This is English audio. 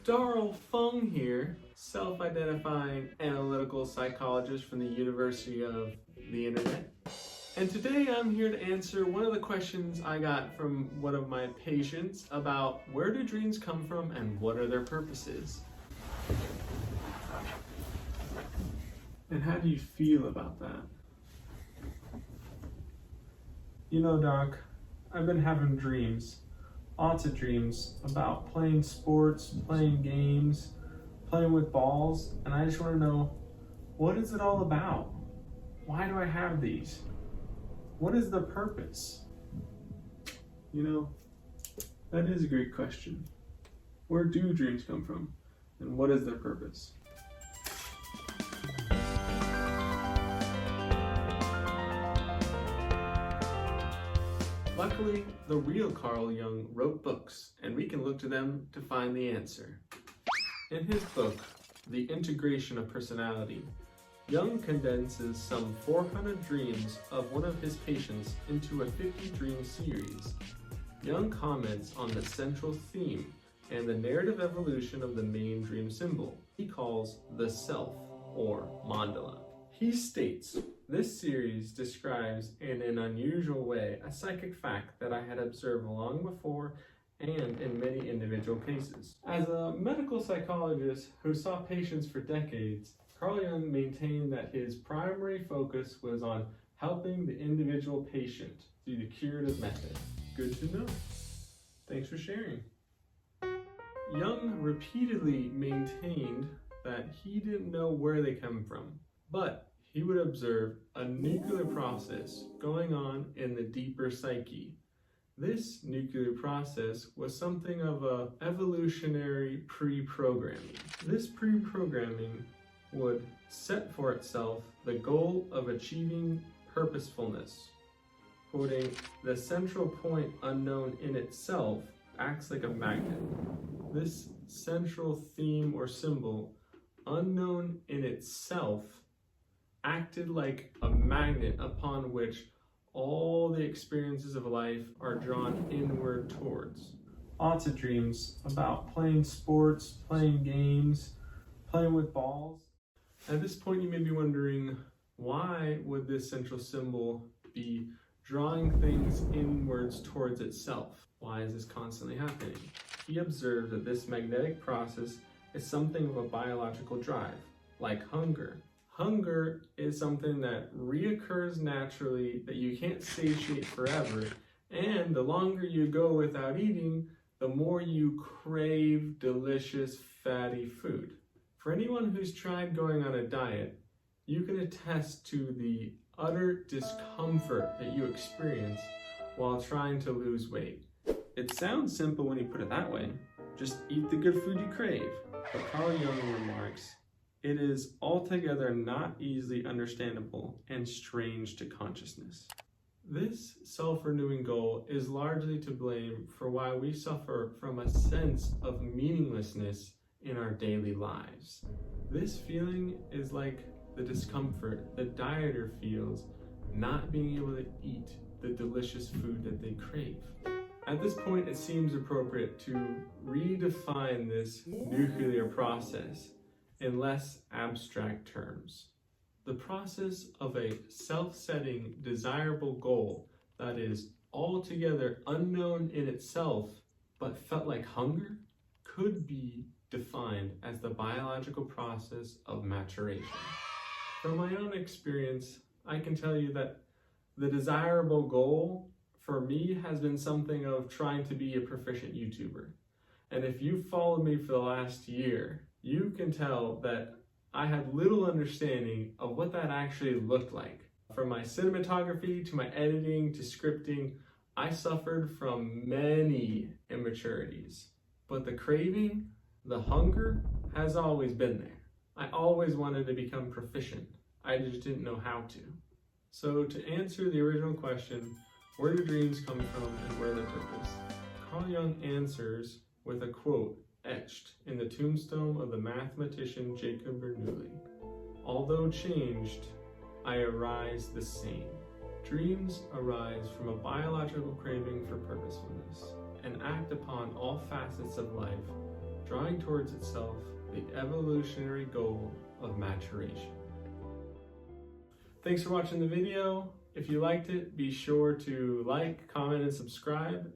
Darrell Fung here, self-identifying analytical psychologist from the University of the Internet. And today I'm here to answer one of the questions I got from one of my patients about where do dreams come from and what are their purposes. And how do you feel about that? You know, Doc, I've been having dreams. Lots of dreams about playing sports, playing games, playing with balls, and I just want to know, what is it all about? Why do I have these? What is the purpose? You know, that is a great question. Where do dreams come from? And what is their purpose? Luckily, the real Carl Jung wrote books, and we can look to them to find the answer. In his book, The Integration of Personality, Jung condenses some 400 dreams of one of his patients into a 50-dream series. Jung comments on the central theme and the narrative evolution of the main dream symbol he calls the self, or mandala. He states, "This series describes in an unusual way a psychic fact that I had observed long before and in many individual cases." As a medical psychologist who saw patients for decades, Carl Jung maintained that his primary focus was on helping the individual patient through the curative method. Good to know. Thanks for sharing. Jung repeatedly maintained that he didn't know where they come from, but he would observe a nuclear process going on in the deeper psyche. This nuclear process was something of a evolutionary pre-programming. This pre-programming would set for itself the goal of achieving purposefulness. Quoting, "The central point unknown in itself acts like a magnet." This central theme or symbol, unknown in itself, acted like a magnet upon which all the experiences of life are drawn inward towards. Lots of dreams about playing sports, playing games, playing with balls. At this point you may be wondering, why would this central symbol be drawing things inwards towards itself? Why is this constantly happening? He observed that this magnetic process is something of a biological drive, like hunger. Hunger is something that reoccurs naturally, that you can't satiate forever, and the longer you go without eating, the more you crave delicious, fatty food. For anyone who's tried going on a diet, you can attest to the utter discomfort that you experience while trying to lose weight. It sounds simple when you put it that way. Just eat the good food you crave. But Carl Jung remarks, "It is altogether not easily understandable and strange to consciousness." This self-renewing goal is largely to blame for why we suffer from a sense of meaninglessness in our daily lives. This feeling is like the discomfort the dieter feels not being able to eat the delicious food that they crave. At this point, it seems appropriate to redefine this nuclear process in less abstract terms. The process of a self-setting desirable goal that is altogether unknown in itself but felt like hunger could be defined as the biological process of maturation. From my own experience, I can tell you that the desirable goal for me has been something of trying to be a proficient YouTuber. And if you've followed me for the last year, you can tell that I had little understanding of what that actually looked like. From my cinematography to my editing to scripting, I suffered from many immaturities. But the craving, the hunger, has always been there. I always wanted to become proficient. I just didn't know how to. So to answer the original question, where do dreams come from and where their purpose? Carl Jung answers with a quote etched in the tombstone of the mathematician Jacob Bernoulli. "Although changed, I arise the same." Dreams arise from a biological craving for purposefulness and act upon all facets of life, drawing towards itself the evolutionary goal of maturation. Thanks for watching the video. If you liked it, be sure to like, comment, and subscribe,